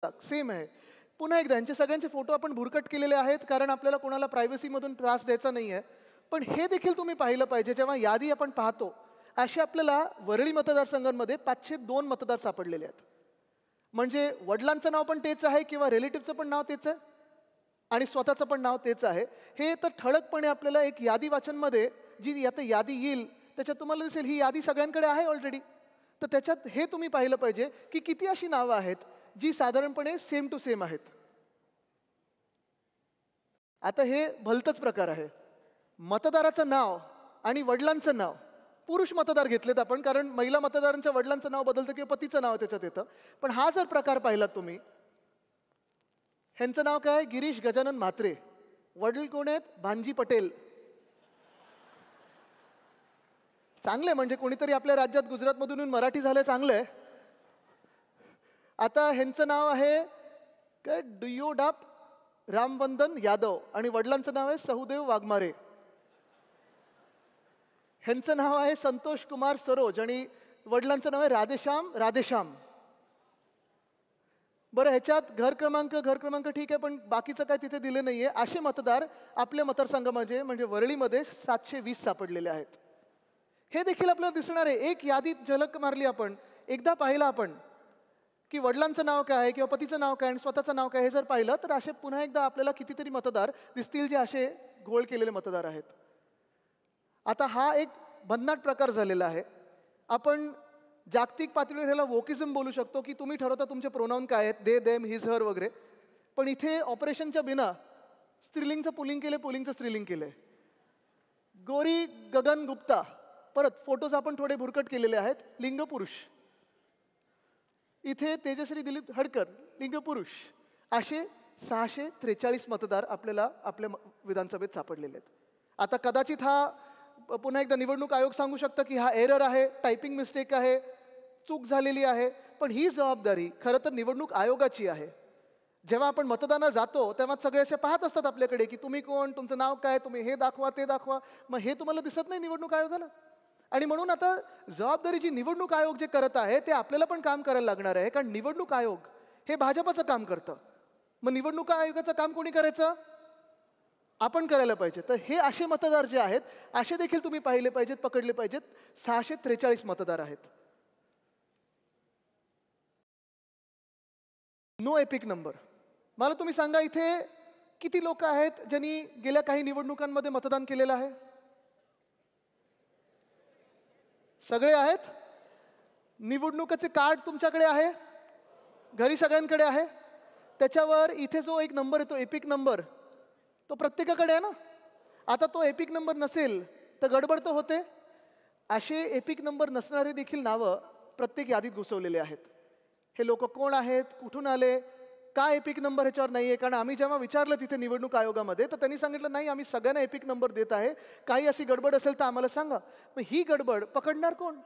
Same आहे. पुन्हा एकदा यांचे सगळ्यांचे फोटो आपण भुरकट केलेले आहेत, कारण आपल्याला कोणाला प्रायव्हसीमधून त्रास द्यायचा नाही आहे. पण हे देखील तुम्ही पाहिलं पाहिजे, जेव्हा यादी आपण पाहतो, असे आपल्याला वरळी मतदारसंघांमध्ये 502 मतदार सापडलेले आहेत. म्हणजे वडिलांचं नाव पण तेच आहे किंवा रिलेटिव्हचं पण नाव तेच आहे आणि स्वतःचं पण नाव तेच आहे. हे तर ठळकपणे आपल्याला एक यादी वाचनमध्ये जी आता यादी येईल, त्याच्यात तुम्हाला दिसेल ही यादी सगळ्यांकडे आहे ऑलरेडी. तर त्याच्यात हे तुम्ही पाहिलं पाहिजे, की किती अशी नावं आहेत, जी साधारणपणे सेम टू सेम आहेत. आता हे भलतंच प्रकार आहे. मतदाराचं नाव आणि वडिलांचं नाव. पुरुष मतदार घेतलेत आपण, कारण महिला मतदारांच्या वडिलांचं नाव बदलतं किंवा पतीचं नाव त्याच्यात येतं. पण हा जर प्रकार पाहिलात तुम्ही, ह्यांचं नाव काय? गिरीश गजानन म्हात्रे. वडील कोण आहेत? भांजी पटेल. चांगलं म्हणजे कोणीतरी आपल्या राज्यात गुजरातमधून येऊन मराठी झालं, चांगलं आहे. आता ह्यांचं नाव आहे काय? डुयोडाप रामवंदन यादव आणि वडिलांचं नाव आहे सहुदेव वाघमारे. ह्यांचं नाव आहे संतोष कुमार सरोज आणि वडिलांचं नाव आहे राधेश्याम राधेश्याम. बरं, ह्याच्यात घर क्रमांक ठीक आहे, पण बाकीचं काय तिथे दिले नाहीये. असे मतदार आपल्या मतदारसंघामध्ये म्हणजे वरळीमध्ये 720 सापडलेले आहेत. हे देखील आपल्याला दिसणार आहे. एक यादीत झलक मारली आपण, एकदा पाहिलं आपण की वडिलांचं नाव काय आहे किंवा पतीचं नाव काय आणि स्वतःचं नाव काय, हे जर पाहिलं तर असे पुन्हा एकदा आपल्याला कितीतरी मतदार दिसतील जे असे घोळ केलेले मतदार आहेत. आता हा एक भन्नाट प्रकार झालेला आहे. आपण जागतिक पातळीवर ह्याला वोकिझम बोलू शकतो, की तुम्ही ठरवता तुमचे प्रोनाऊन काय आहेत, दे देम हिज हर वगैरे. पण इथे ऑपरेशनच्या बिना स्त्रीलिंगचं पुलिंग केले, पुलिंगचं स्त्रीलिंग केलंय. गोरी गगन गुप्ता, परत फोटोज आपण थोडे भुरकट केलेले आहेत, लिंग पुरुष. इथे तेजश्री दिलीप हडकर, लिंग पुरुष. असे 643 मतदार आपल्याला आपल्या विधानसभेत सापडलेले आहेत. आता कदाचित हा पुन्हा एकदा निवडणूक आयोग सांगू शकतं की हा एरर आहे, टायपिंग मिस्टेक आहे, चूक झालेली आहे. पण ही जबाबदारी खरं तर निवडणूक आयोगाची आहे. जेव्हा आपण मतदानाला जातो तेव्हा सगळे असे पाहत असतात आपल्याकडे की तुम्ही कोण, तुमचं नाव काय, तुम्ही हे दाखवा ते दाखवा. मग हे तुम्हाला दिसत नाही निवडणूक आयोगाला. आणि म्हणून आता जबाबदारी जी निवडणूक आयोग जे करत आहे ते आपल्याला पण काम करायला लागणार आहे, कारण निवडणूक आयोग हे भाजपचं काम करतं. मग निवडणूक आयोगाचं काम कोणी करायचं? आपण करायला पाहिजे. तर हे असे मतदार जे आहेत, असे देखील तुम्ही पाहिले पाहिजेत, पकडले पाहिजेत. 643 मतदार आहेत. No EPIC number. मला तुम्ही सांगा, इथे किती लोक आहेत ज्यांनी गेल्या काही निवडणुकांमध्ये मतदान केलेलं आहे? सगळे आहेत? निवडणुकीचे कार्ड तुमच्याकडे आहे? घरी सगळ्यांकडे आहे? त्याच्यावर इथे जो एक नंबर येतो, एपिक नंबर, तो प्रत्येकाकडे आहे ना? आता तो एपिक नंबर नसेल तर गडबड तर होते. असे एपिक नंबर नसणारे देखील नावं प्रत्येक यादीत घुसवलेले आहेत. हे लोक कोण आहेत, कुठून आले, का एपिक नंबर ह्याच्यावर नाही आहे? कारण आम्ही जेव्हा विचारलं तिथे निवडणूक आयोगामध्ये तर त्यांनी सांगितलं नाही, आम्ही सगळ्यांना एपिक नंबर देत आहे, काही अशी गडबड असेल तर आम्हाला सांगा. मग ही गडबड पकडणार कोण?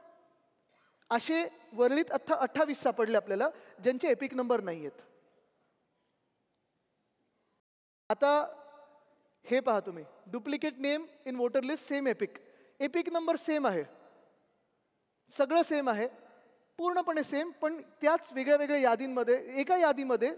असे वरळीत 28 सापडले आपल्याला ज्यांचे एपिक नंबर नाही आहेत. आता हे पहा तुम्ही, duplicate name in voter list same epic. Epic number same आहे, सगळं सेम आहे, पूर्णपणे सेम, पण त्याच वेगळ्या वेगळ्या यादींमध्ये एका यादीमध्ये